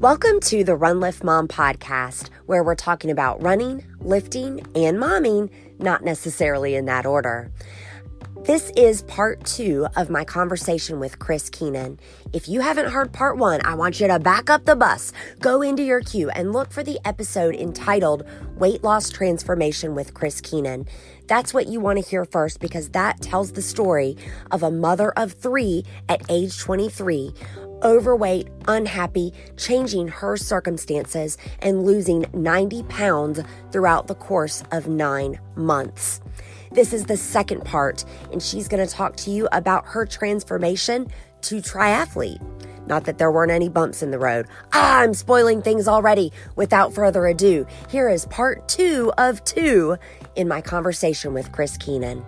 Welcome to the Run Lift Mom podcast, where we're talking about running, lifting, and momming, not necessarily in that order. This is part 2 of my conversation with Chris Kenon. If you haven't heard part 1, I want you to back up the bus, go into your queue, and look for the episode entitled Weight Loss Transformation with Chris Kenon. That's what you want to hear first, because that tells the story of a mother of 3 at age 23, overweight, unhappy, changing her circumstances, and losing 90 pounds throughout the course of 9 months. This is the second part, and she's going to talk to you about her transformation to triathlete. Not that there weren't any bumps in the road. I'm spoiling things already. Without further ado, here is part 2 of 2 in my conversation with Chris Kenon.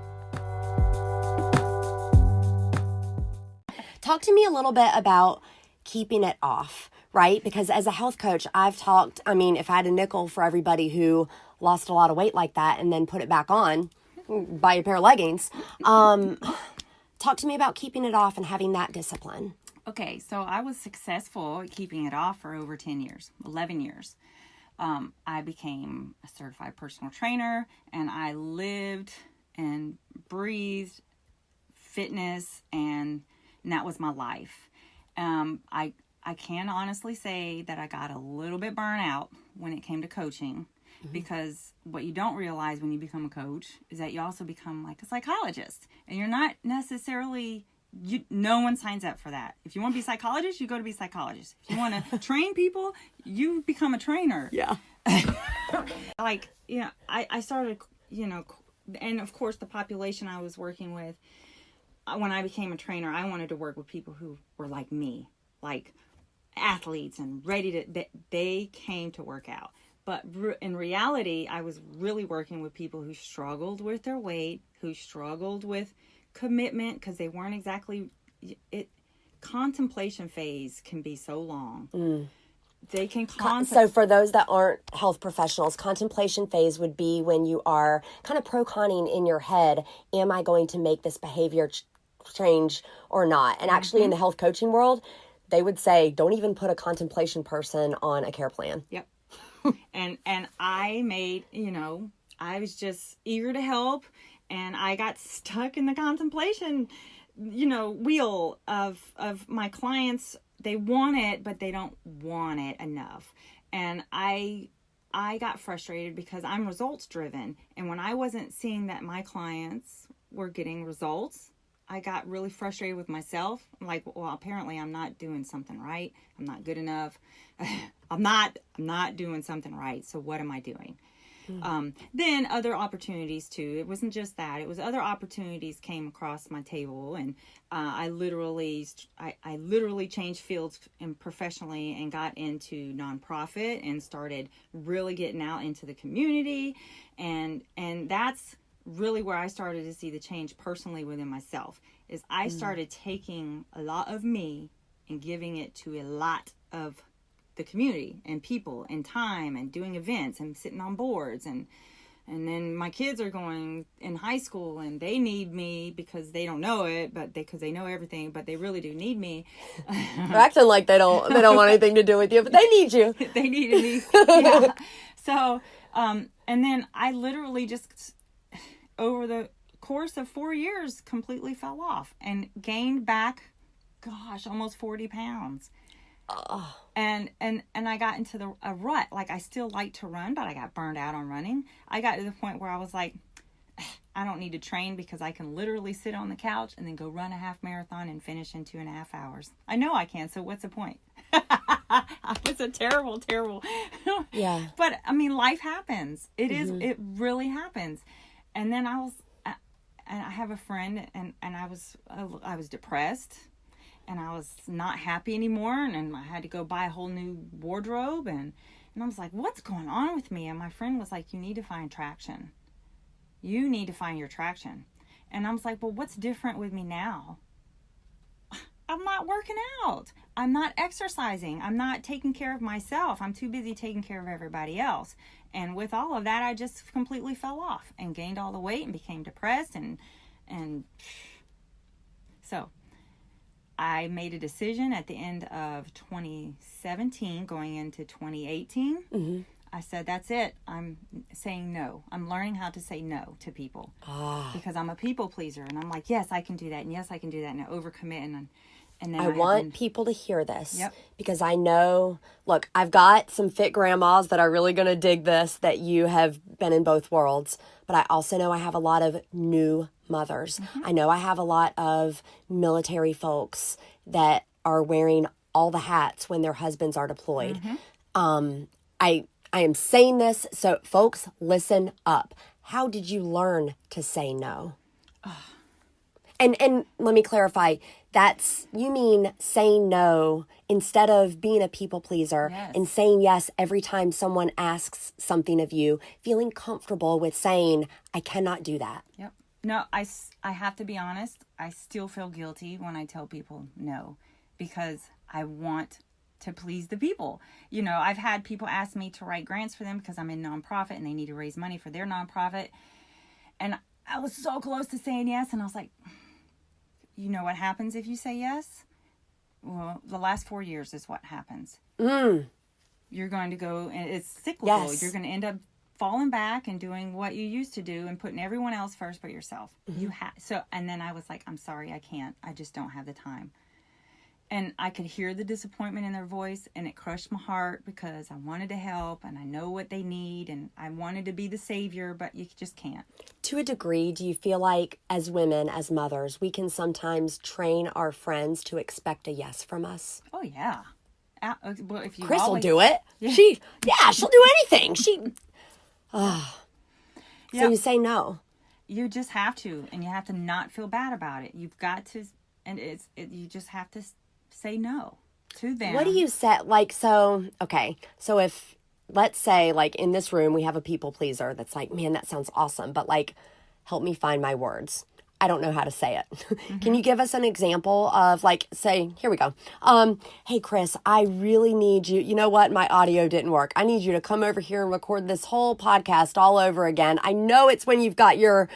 Talk to me a little bit about keeping it off, right? Because as a health coach, I've talked, if I had a nickel for everybody who lost a lot of weight like that and then put it back on, buy a pair of leggings. Talk to me about keeping it off and having that discipline. Okay, so I was successful at keeping it off for over 10 years, 11 years. I became a certified personal trainer, and I lived and breathed fitness, and that was my life. I can honestly say that I got a little bit burnt out when it came to coaching, because what you don't realize when you become a coach is that you also become like a psychologist, and you're not necessarily, no one signs up for that. If you want to be a psychologist, you go to be a psychologist. If you want to train people, you become a trainer. Yeah. I started, and of course the population I was working with, when I became a trainer, I wanted to work with people who were like me, like athletes and they came to work out. But in reality, I was really working with people who struggled with their weight, who struggled with commitment, because they weren't exactly, contemplation phase can be so long. They can So for those that aren't health professionals, contemplation phase would be when you are kind of pro-conning in your head, am I going to make this behavior change or not? And actually in the health coaching world, they would say, don't even put a contemplation person on a care plan. Yep. And I made, I was just eager to help, and I got stuck in the contemplation, wheel of my clients. They want it, but they don't want it enough. And I got frustrated because I'm results driven. And when I wasn't seeing that my clients were getting results, I got really frustrated with myself. I'm like, well, apparently I'm not doing something right. I'm not good enough. I'm not doing something right. So what am I doing? Then other opportunities too. It wasn't just that. It was other opportunities came across my table, and I literally changed fields and professionally and got into nonprofit and started really getting out into the community, and that's really where I started to see the change personally within myself. Is I started taking a lot of me and giving it to a lot of the community and people and time and doing events and sitting on boards, and then my kids are going in high school and they need me because they don't know it, but because they know everything, but they really do need me. They're acting like they don't want anything to do with you, but they need you. They needed me. Yeah. So and then I literally just over the course of 4 years completely fell off and gained back, almost 40 pounds. Oh. And I got into a rut. Like, I still like to run, but I got burned out on running. I got to the point where I was like, I don't need to train because I can literally sit on the couch and then go run a half marathon and finish in 2.5 hours. I know I can, so what's the point? It's a terrible. Yeah. But life happens. It really happens. And then and I have a friend, and I was depressed. And I was not happy anymore, and I had to go buy a whole new wardrobe, and I was like, what's going on with me? And my friend was like, you need to find traction. You need to find your traction. And I was like, well, what's different with me now? I'm not working out. I'm not exercising. I'm not taking care of myself. I'm too busy taking care of everybody else. And with all of that, I just completely fell off and gained all the weight and became depressed. And so I made a decision at the end of 2017 going into 2018. Mm-hmm. I said, that's it. I'm saying no. I'm learning how to say no to people because I'm a people pleaser. And I'm like, yes, I can do that. And yes, I can do that. And I overcommit. And then I want people to hear this Yep. because I know, look, I've got some fit grandmas that are really going to dig this, that you have been in both worlds. But I also know I have a lot of new mothers. Mm-hmm. I know I have a lot of military folks that are wearing all the hats when their husbands are deployed. Mm-hmm. I am saying this, so folks, listen up. How did you learn to say no? And let me clarify, you mean saying no instead of being a people pleaser Yes. and saying yes every time someone asks something of you, feeling comfortable with saying, I cannot do that. Yep. No, I have to be honest. I still feel guilty when I tell people no because I want to please the people. You know, I've had people ask me to write grants for them because I'm in nonprofit and they need to raise money for their nonprofit. And I was so close to saying yes. And I was like, you know what happens if you say yes? Well, the last 4 years is what happens. You're going to go, and it's cyclical. Yes. You're going to end up falling back and doing what you used to do and putting everyone else first but yourself. And then I was like, I'm sorry, I can't. I just don't have the time. And I could hear the disappointment in their voice, and it crushed my heart because I wanted to help, and I know what they need, and I wanted to be the savior, but you just can't. To a degree, do you feel like as women, as mothers, we can sometimes train our friends to expect a yes from us? Oh, yeah. Well, if you Chris always, will do it. Yeah. She'll do anything. So Yep. you say no. You just have to, and you have to not feel bad about it. You've got to, and you just have to say no to them. What do you say? So if, let's say, like in this room, we have a people pleaser that's like, man, that sounds awesome, but like, help me find my words. I don't know how to say it. Mm-hmm. Can you give us an example of like, say, here we go. Hey, Chris, I really need you. You know what? My audio didn't work. I need you to come over here and record this whole podcast all over again. I know it's when you've got your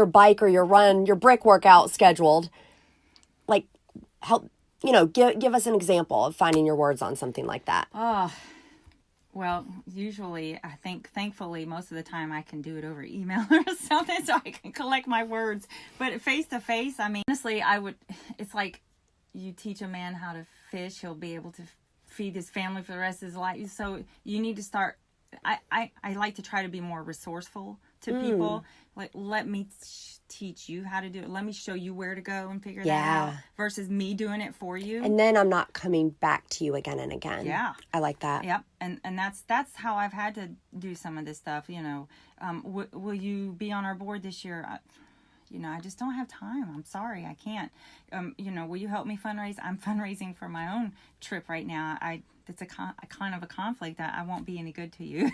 bike or your run, your brick workout scheduled. Like, help, give us an example of finding your words on something like that. Well, usually, thankfully, most of the time I can do it over email or something so I can collect my words. But face to face, I mean, honestly, it's like you teach a man how to fish, he'll be able to feed his family for the rest of his life. So you need to start, I like to try to be more resourceful to people. Like, let me teach you how to do it. Let me show you where to go and figure that out versus me doing it for you. And then I'm not coming back to you again and again. Yeah. I like that. Yep. And that's how I've had to do some of this stuff, will you be on our board this year? I just don't have time. I'm sorry. I can't. Will you help me fundraise? I'm fundraising for my own trip right now. It's a kind of a conflict that I won't be any good to you.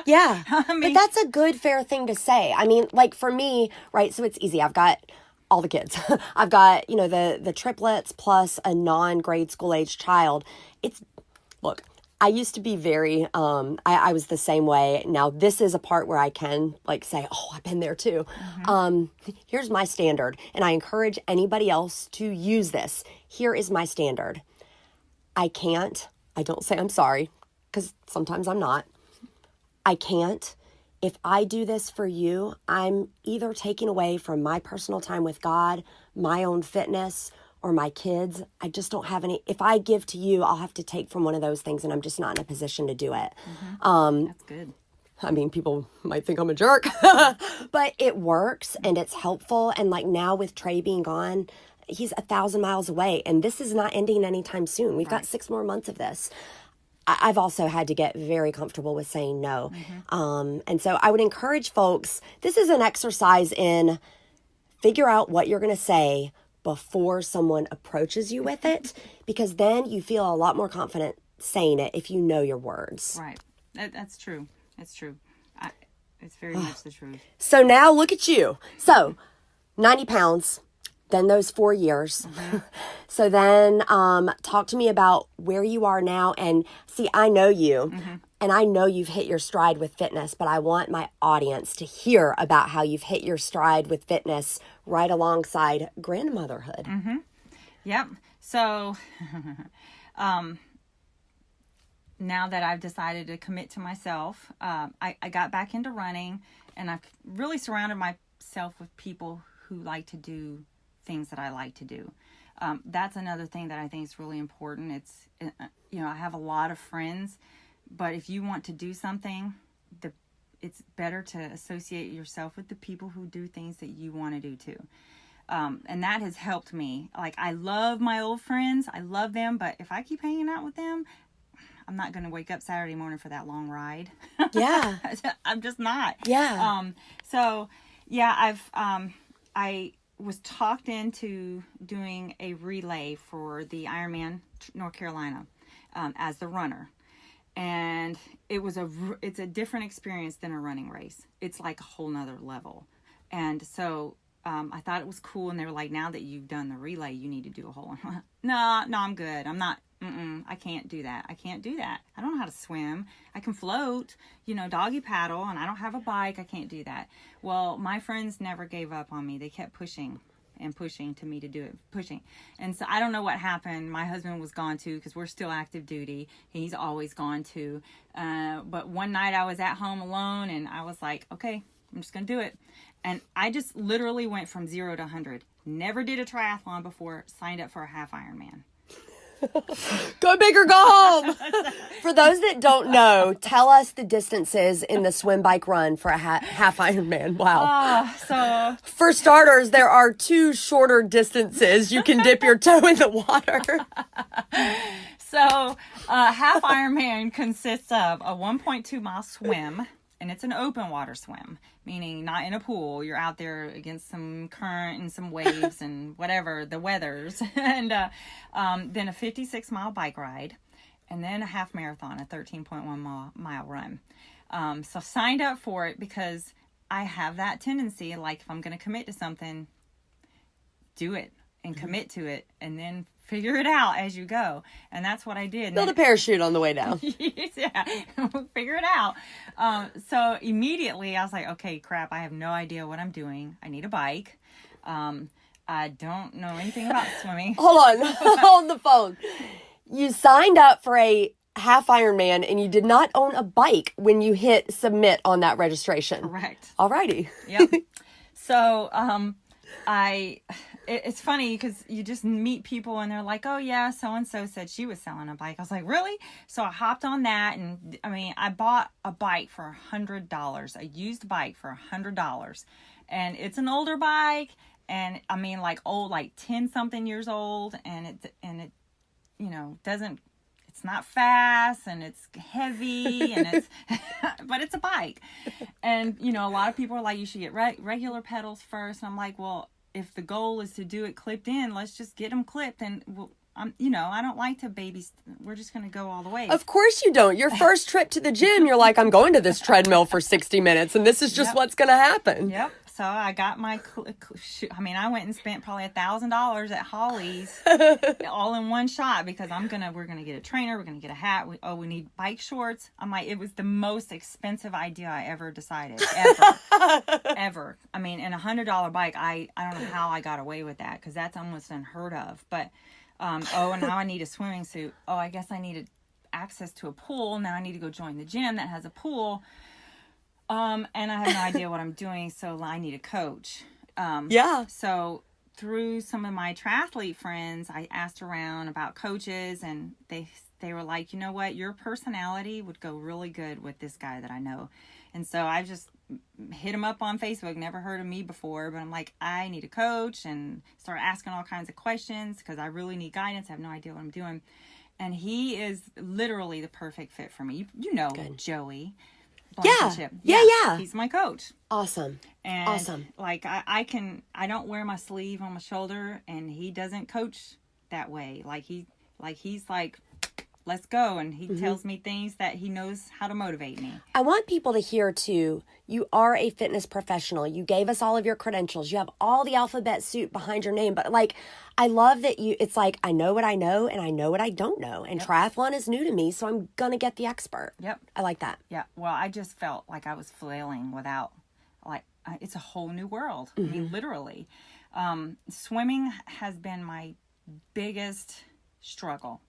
Yeah. But that's a good, fair thing to say. I mean, like for me, right, so it's easy. I've got all the kids. I've got, the triplets plus a non-grade school age child. Look, I used to be very, I was the same way. Now, this is a part where I can like say, oh, I've been there too. Mm-hmm. Here's my standard. And I encourage anybody else to use this. Here is my standard. I don't say I'm sorry, because sometimes I'm not. I can't. If I do this for you, I'm either taking away from my personal time with God, my own fitness, or my kids. I just don't have any. If I give to you, I'll have to take from one of those things, and I'm just not in a position to do it. Mm-hmm. That's good. I mean, people might think I'm a jerk, but it works, and it's helpful. And like now with Trey being gone, he's 1,000 miles away, and this is not ending anytime soon. We've got 6 more months of this. I've also had to get very comfortable with saying no. Mm-hmm. And so I would encourage folks, this is an exercise in figure out what you're going to say before someone approaches you with it, because then you feel a lot more confident saying it if you know your words. Right. That's true. That's true. It's very much the truth. So now look at you. So 90 pounds. Then those 4 years. Mm-hmm. So then talk to me about where you are now. And see, I know you, and I know you've hit your stride with fitness, but I want my audience to hear about how you've hit your stride with fitness right alongside grandmotherhood. Mm-hmm. Yep. So, now that I've decided to commit to myself, I got back into running, and I've really surrounded myself with people who like to do things that I like to do. That's another thing that I think is really important. It's, I have a lot of friends, but if you want to do something, it's better to associate yourself with the people who do things that you want to do too. And that has helped me. Like, I love my old friends. I love them, but if I keep hanging out with them, I'm not going to wake up Saturday morning for that long ride. Yeah. I'm just not. Yeah. I was talked into doing a relay for the Ironman North Carolina, as the runner. And it's a different experience than a running race. It's like a whole nother level. And so, I thought it was cool. And they were like, now that you've done the relay, you need to do a whole one. No, I'm good. I'm not. I can't do that. I can't do that. I don't know how to swim. I can float, doggy paddle, and I don't have a bike. I can't do that. Well, my friends never gave up on me. They kept pushing and pushing to me to do it, pushing. And so I don't know what happened. My husband was gone too, because we're still active duty. He's always gone too. But one night I was at home alone, and I was like, okay, I'm just going to do it. And I just literally went from 0 to 100. Never did a triathlon before, signed up for a half Ironman. Go big or go home. For those that don't know, tell us the distances in the swim, bike, run for a half Ironman. Wow. So for starters, there are 2 shorter distances. You can dip your toe in the water. So half Ironman consists of a 1.2 mile swim, and it's an open water swim, meaning not in a pool. You're out there against some current and some waves and whatever the weathers. And then a 56-mile bike ride, and then a half marathon, a 13.1 mile run. So signed up for it because I have that tendency, like, if I'm going to commit to something, do it and commit to it, and then figure it out as you go. And that's what I did. Build a parachute on the way down. Yeah, figure it out. So immediately I was like, okay, crap, I have no idea what I'm doing. I need a bike. I don't know anything about swimming. Hold on. Hold the phone. You signed up for a half Ironman and you did not own a bike when you hit submit on that registration. Correct. Alrighty. Yep. So, it's funny because you just meet people and they're like, oh yeah, so-and-so said she was selling a bike. I was like, really? So I hopped on that, and I bought a bike for $100, a used bike for $100. And it's an older bike, and old, like 10 something years old. And it, it's not fast, and it's heavy, and it's, but it's a bike. And, a lot of people are like, you should get regular pedals first. And I'm like, well, if the goal is to do it clipped in, let's just get them clipped. And I don't like to we're just going to go all the way. Of course you don't. Your first trip to the gym, you're like, I'm going to this treadmill for 60 minutes and this is just what's going to happen. Yep. So I got my, I went and spent probably $1,000 at Holly's all in one shot, because we're going to get a trainer. We're going to get a hat. We need bike shorts. I'm like, it was the most expensive idea I ever decided, ever. And a $100 bike, I don't know how I got away with that, because that's almost unheard of. But, and now I need a swimming suit. Oh, I guess I needed access to a pool. Now I need to go join the gym that has a pool. And I have no idea what I'm doing, so I need a coach. So through some of my triathlete friends, I asked around about coaches, and they were like, you know what, your personality would go really good with this guy that I know. And so I just hit him up on Facebook. Never heard of me before, but I'm like, I need a coach, and start asking all kinds of questions because I really need guidance. I have no idea what I'm doing. And he is literally the perfect fit for me. You know, good. Joey. Yeah. He's my coach. Awesome. And awesome. Like I don't wear my sleeve on my shoulder, and he doesn't coach that way. He's like, let's go. And he tells me things that he knows how to motivate me. I want people to hear too, you are a fitness professional. You gave us all of your credentials. You have all the alphabet soup behind your name. But I love that it's like, I know what I know and I know what I don't know. And triathlon is new to me, so I'm going to get the expert. Yep. I like that. Yeah. Well, I just felt like I was flailing without, it's a whole new world. I mean, literally. Swimming has been my biggest struggle,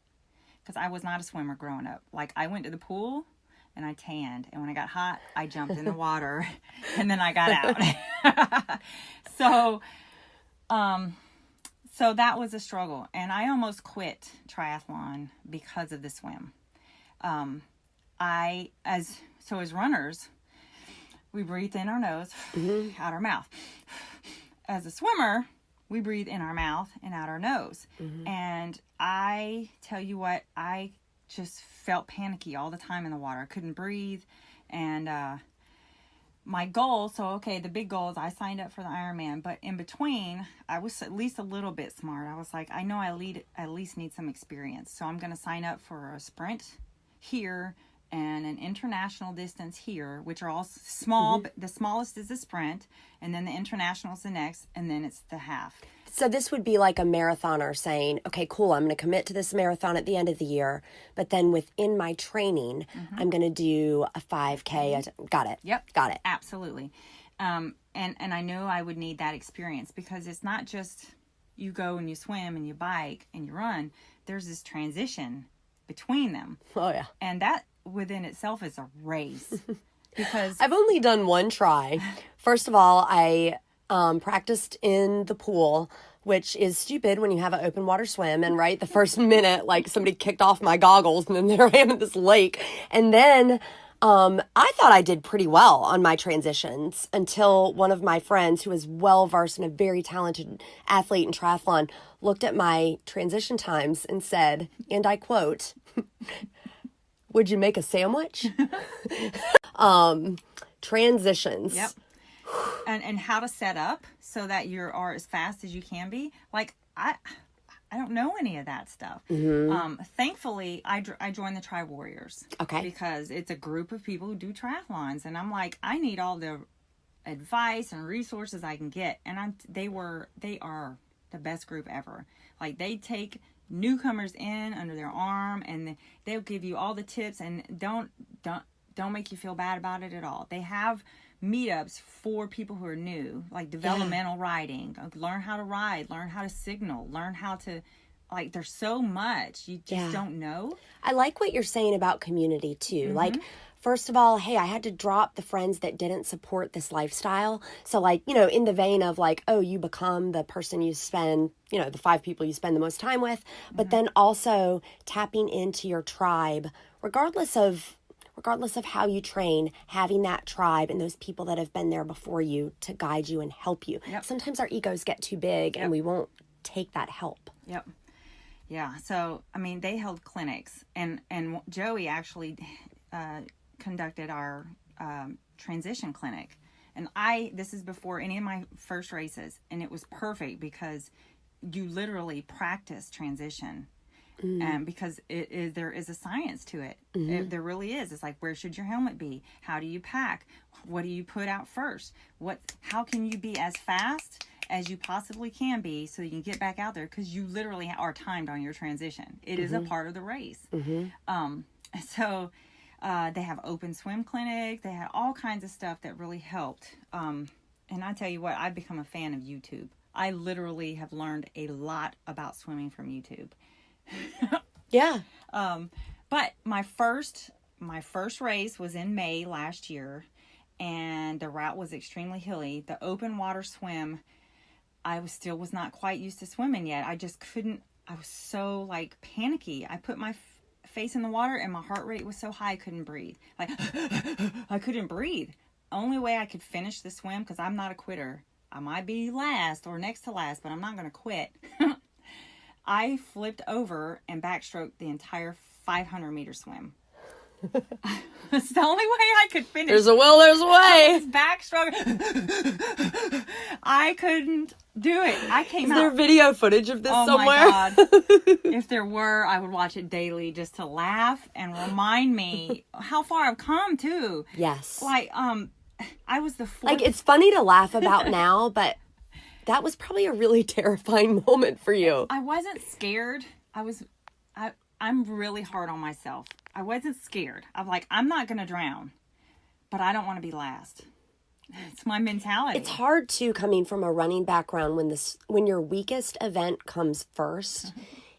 because I was not a swimmer growing up. Like, I went to the pool and I tanned, and when I got hot, I jumped in the water, and then I got out. So that was a struggle, and I almost quit triathlon because of the swim. As runners, we breathe in our nose, out our mouth. As a swimmer, we breathe in our mouth and out our nose. And I tell you what, I just felt panicky all the time in the water. I couldn't breathe. And my goal, the big goal is I signed up for the Ironman. But in between, I was at least a little bit smart. I was like, I know I at least need some experience. So I'm going to sign up for a sprint here and an international distance here, which are all small. But the smallest is the sprint, and then the international is the next, and then it's the half. So this would be like a marathoner saying, okay, cool, I'm going to commit to this marathon at the end of the year, but then within my training, I'm going to do a 5K. Got it. Yep. Got it. Absolutely. And I knew I would need that experience, because it's not just you go and you swim and you bike and you run. There's this transition between them. Oh, yeah. And that within itself is a race. Because I've only done one try. First of all, I practiced in the pool, which is stupid when you have an open water swim. And the first minute, like, somebody kicked off my goggles, and then there I am in this lake. And then I thought I did pretty well on my transitions until one of my friends, who is well versed and a very talented athlete in triathlon, looked at my transition times and said, and I quote, "Would you make a sandwich?" Transitions. Yep. And how to set up so that you are as fast as you can be. Like, I don't know any of that stuff. Thankfully, I joined the Tri Warriors. Okay. Because it's a group of people who do triathlons, and I'm like, I need all the advice and resources I can get. And they are the best group ever. Like, they take newcomers in under their arm, and they'll give you all the tips, and don't make you feel bad about it at all. They have meetups for people who are new, like developmental riding. Learn how to ride, learn how to signal, learn how to, like, there's so much you just don't know. I like what you're saying about community too. Like, first of all, hey, I had to drop the friends that didn't support this lifestyle. So, like, in the vein of, like, oh, you become the person you spend, the 5 people you spend the most time with, but then also tapping into your tribe, regardless of how you train, having that tribe and those people that have been there before you to guide you and help you. Yep. Sometimes our egos get too big and we won't take that help. Yep. Yeah. So, I mean, they held clinics, and Joey actually conducted our transition clinic. And this is before any of my first races, and it was perfect because you literally practice transition. Because there is a science to it. There really is. It's like, where should your helmet be? How do you pack? What do you put out first? How can you be as fast as you possibly can be so you can get back out there? Because you literally are timed on your transition. It is a part of the race. So they have open swim clinic. They had all kinds of stuff that really helped. And I tell you what, I've become a fan of YouTube. I literally have learned a lot about swimming from YouTube. Yeah. But my first race was in May last year, and the route was extremely hilly. The open water swim, I was not quite used to swimming yet. I just couldn't. I was so, like, panicky. I put my face in the water, and my heart rate was so high I couldn't breathe. Like, I couldn't breathe. Only way I could finish the swim, because I'm not a quitter. I might be last or next to last, but I'm not going to quit. I flipped over and backstroked the entire 500-meter swim. It's the only way I could finish. There's a will, there's a way. Backstroke. I couldn't do it. I came out. Is there video footage of this somewhere? Oh my God. If there were, I would watch it daily just to laugh and remind me how far I've come too. Yes. Like, I was the fourth. Like, it's funny to laugh about now, but that was probably a really terrifying moment for you. I wasn't scared. I'm really hard on myself. I wasn't scared. I'm like, I'm not going to drown, but I don't want to be last. It's my mentality. It's hard too, coming from a running background, when your weakest event comes first.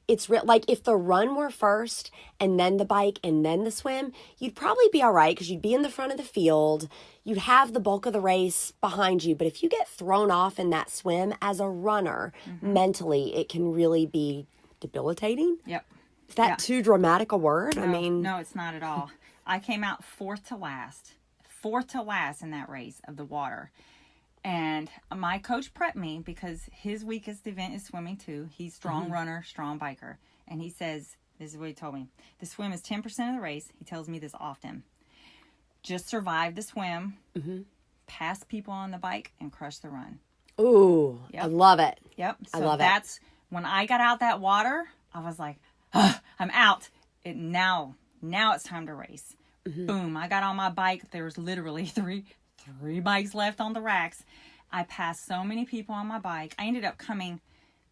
It's like if the run were first and then the bike and then the swim, you'd probably be all right because you'd be in the front of the field. You'd have the bulk of the race behind you. But if you get thrown off in that swim as a runner, mentally, it can really be debilitating. Yep. Is that too dramatic a word? No, I mean, no, it's not at all. I came out fourth to last in that race of the water. And my coach prepped me because his weakest event is swimming too. He's strong runner, strong biker. And he says, this is what he told me. The swim is 10% of the race. He tells me this often. Just survive the swim, pass people on the bike, and crush the run. Ooh, I love it. Yep. So I love that's when I got out that water, I was like, I'm out. Now it's time to race. Boom. I got on my bike. There was literally three bikes left on the racks. I passed so many people on my bike. I ended up coming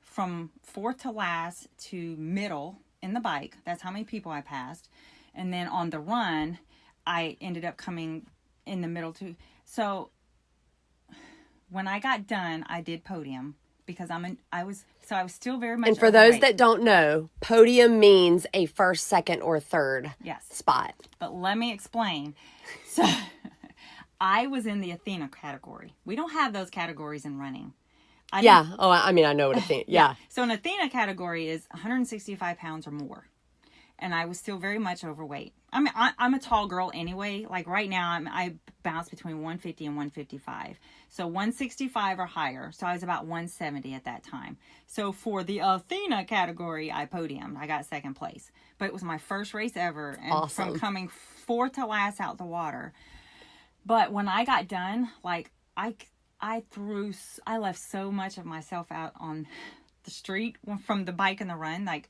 from fourth to last to middle in the bike. That's how many people I passed. And then on the run, I ended up coming in the middle too. So when I got done, I did podium because I was still very much. And for those that don't know, podium means a first, second, or third spot. But let me explain. So I was in the Athena category. We don't have those categories in running. I know what Athena. Yeah. So an Athena category is 165 pounds or more. And I was still very much overweight. I mean, I'm a tall girl anyway. Like right now, I bounce between 150 and 155. So 165 or higher. So I was about 170 at that time. So for the Athena category, I podiumed. I got second place. But it was my first race ever. And awesome. From coming fourth to last out the water. But when I got done, like I left so much of myself out on the street from the bike and the run. Like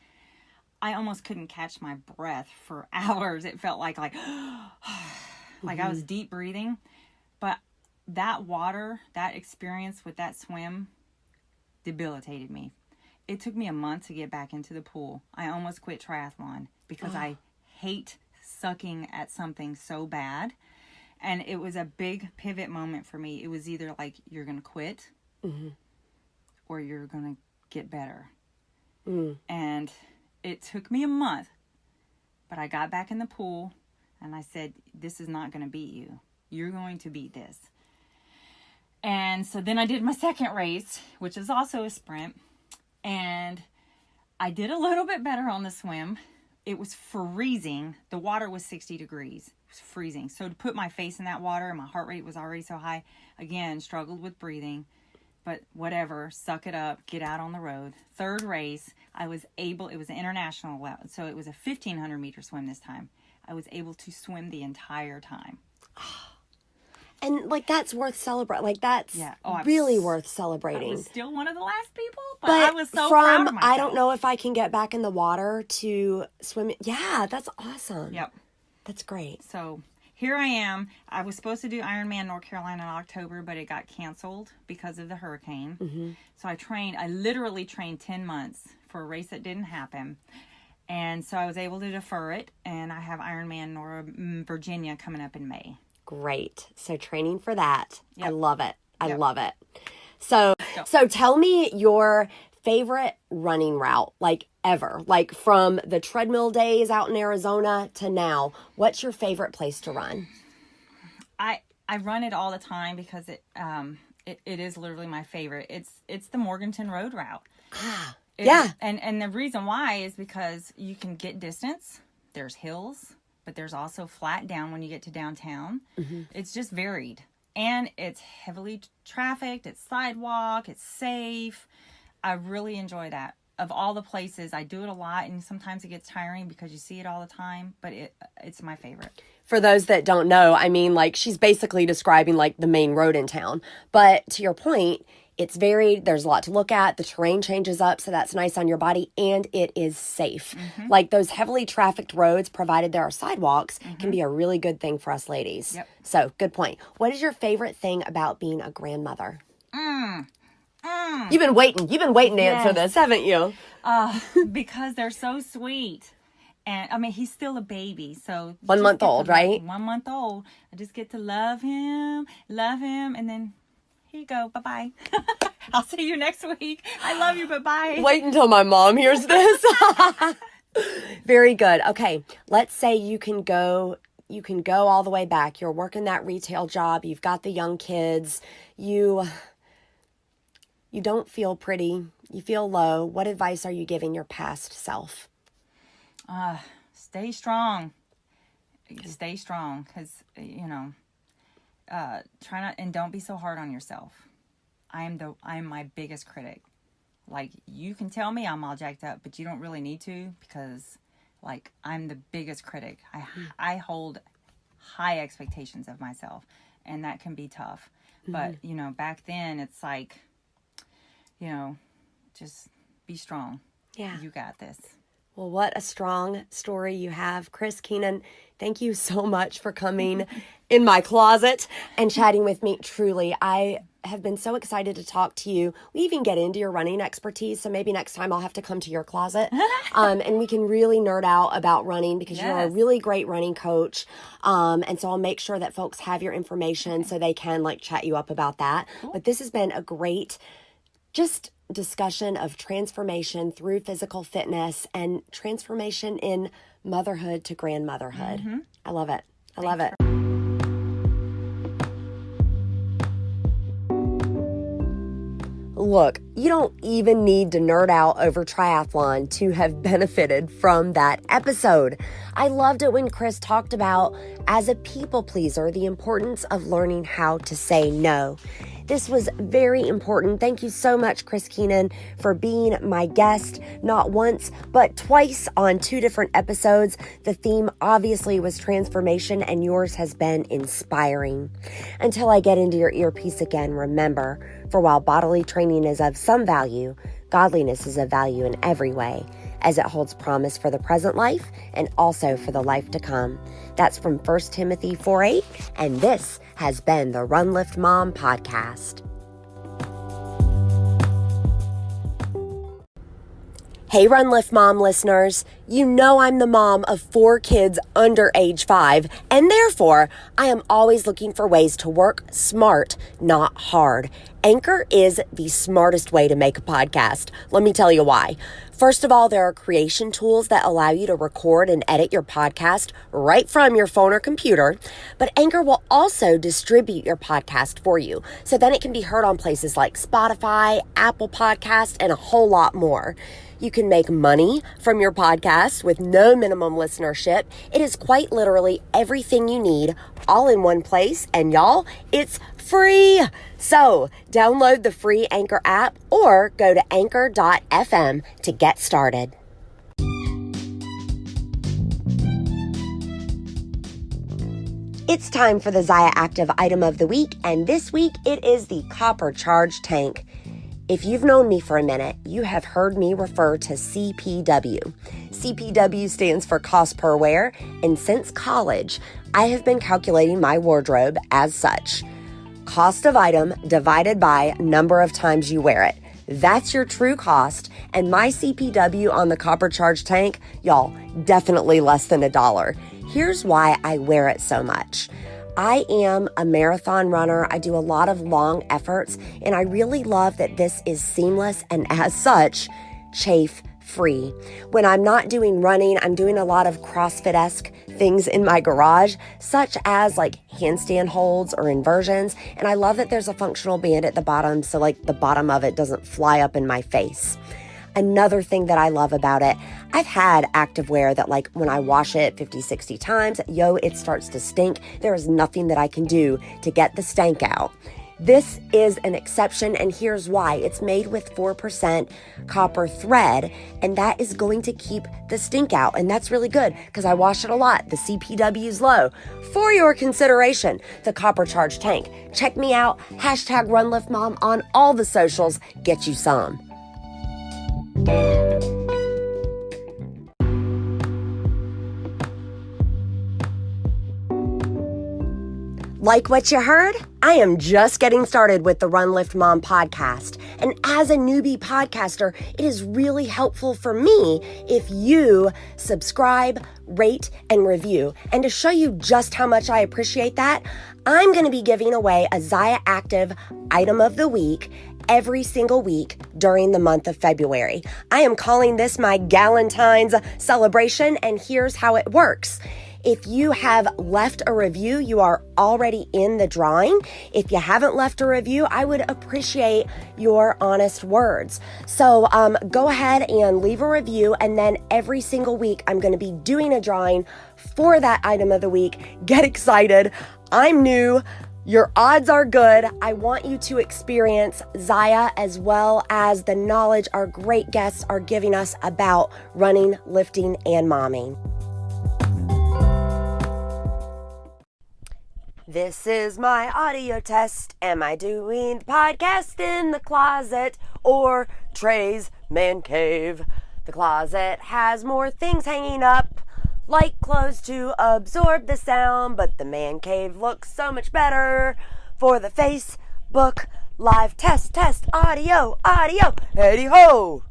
I almost couldn't catch my breath for hours. It felt like like I was deep breathing. But that water, that experience with that swim debilitated me. It took me a month to get back into the pool. I almost quit triathlon because I hate sucking at something so bad. And it was a big pivot moment for me. It was either like you're going to quit or you're going to get better. And it took me a month, but I got back in the pool and I said, this is not going to beat you. You're going to beat this. And so then I did my second race, which is also a sprint. And I did a little bit better on the swim. It was freezing. The water was 60 degrees. It was freezing. So to put my face in that water and my heart rate was already so high, again, struggled with breathing. But whatever, suck it up, get out on the road. Third race, it was an international, so it was a 1,500 meter swim this time. I was able to swim the entire time. And like that's worth celebrating. Like that's really worth celebrating. I was still one of the last people, but I was so proud of myself. I don't know if I can get back in the water to swim. Yeah, that's awesome. Yep. That's great. So here I am. I was supposed to do Ironman North Carolina in October, but it got canceled because of the hurricane. So I literally trained 10 months for a race that didn't happen. And so I was able to defer it. And I have Ironman Virginia coming up in May. Great. So training for that. Yep. I love it. I love it. So tell me your favorite running route, like ever, like from the treadmill days out in Arizona to now. What's your favorite place to run? I run it all the time because it is literally my favorite. It's the Morganton Road route. And the reason why is because you can get distance. There's hills, but there's also flat down when you get to downtown. It's just varied. And it's heavily trafficked. It's sidewalk. It's safe. I really enjoy that. Of all the places, I do it a lot, and sometimes it gets tiring because you see it all the time, but it's my favorite. For those that don't know, I mean, like, she's basically describing, like, the main road in town. But to your point, it's varied. There's a lot to look at. The terrain changes up, so that's nice on your body, and it is safe. Like, those heavily trafficked roads, provided there are sidewalks, can be a really good thing for us ladies. So, good point. What is your favorite thing about being a grandmother? You've been waiting to answer this, haven't you? Because they're so sweet. And I mean, he's still a baby. So 1 month old, right? 1 month old. I just get to love him. And then here you go. Bye-bye. I'll see you next week. I love you. Bye-bye. Wait until my mom hears this. Very good. Okay. Let's say you can go all the way back. You're working that retail job. You've got the young kids. You don't feel pretty. You feel low. What advice are you giving your past self? Stay strong. Stay strong. Because, try not, and don't be so hard on yourself. I'm my biggest critic. Like, you can tell me I'm all jacked up, but you don't really need to, because, like, I'm the biggest critic. I hold high expectations of myself, and that can be tough. But, back then, it's like, just be strong. Yeah. You got this. Well, what a strong story you have. Chris Kenon, thank you so much for coming in my closet and chatting with me. Truly, I have been so excited to talk to you. We even get into your running expertise, so maybe next time I'll have to come to your closet and we can really nerd out about running, because you're a really great running coach. And so I'll make sure that folks have your information so they can chat you up about that. Cool. But this has been a great discussion of transformation through physical fitness and transformation in motherhood to grandmotherhood. Mm-hmm. I love it. I love it. Look, you don't even need to nerd out over triathlon to have benefited from that episode. I loved it when Chris talked about, as a people pleaser, the importance of learning how to say no. This was very important. Thank you so much, Chris Kenon, for being my guest, not once, but twice on 2 different episodes. The theme obviously was transformation, and yours has been inspiring. Until I get into your earpiece again, remember, for while bodily training is of some value, godliness is of value in every way, as it holds promise for the present life and also for the life to come. That's from 1 Timothy 4:8, and this has been the Run Lift Mom podcast. Hey, Run Lift Mom listeners, you know I'm the mom of 4 kids under age 5, and therefore I am always looking for ways to work smart, not hard. Anchor is the smartest way to make a podcast. Let me tell you why. First of all, there are creation tools that allow you to record and edit your podcast right from your phone or computer, but Anchor will also distribute your podcast for you, so then it can be heard on places like Spotify, Apple Podcasts, and a whole lot more. You can make money from your podcast with no minimum listenership. It is quite literally everything you need all in one place. And y'all, it's free. So download the free Anchor app or go to anchor.fm to get started. It's time for the Zaya Active item of the week. And this week it is the Copper Charge Tank. If you've known me for a minute, you have heard me refer to CPW. CPW stands for cost per wear, and since college, I have been calculating my wardrobe as such. Cost of item divided by number of times you wear it. That's your true cost, and my CPW on the Copper Charge Tank, y'all, definitely less than $1. Here's why I wear it so much. I am a marathon runner. I do a lot of long efforts, and I really love that this is seamless and as such, chafe free. When I'm not doing running, I'm doing a lot of CrossFit-esque things in my garage, such as handstand holds or inversions. And I love that there's a functional band at the bottom, so the bottom of it doesn't fly up in my face. Another thing that I love about it, I've had activewear that when I wash it 50, 60 times, it starts to stink. There is nothing that I can do to get the stank out. This is an exception, and here's why. It's made with 4% copper thread, and that is going to keep the stink out, and that's really good because I wash it a lot. The CPW is low. For your consideration, the Copper Charge Tank. Check me out, #RunLiftMom on all the socials. Get you some. Like what you heard? I am just getting started with the Run Lift Mom podcast, and as a newbie podcaster, it is really helpful for me if you subscribe, rate, and review. And to show you just how much I appreciate that, I'm going to be giving away a Zaya Active item of the week every single week during the month of February. I am calling this my Galentine's celebration, and here's how it works. If you have left a review, you are already in the drawing. If you haven't left a review, I would appreciate your honest words. So go ahead and leave a review, and then every single week I'm going to be doing a drawing for that item of the week. Get excited. I'm new. Your odds are good. I want you to experience Zaya as well as the knowledge our great guests are giving us about running, lifting, and momming. This is my audio test. Am I doing the podcast in the closet or Trey's man cave? The closet has more things hanging up, like clothes to absorb the sound, but the man cave looks so much better for the Facebook live test, audio, Eddie ho!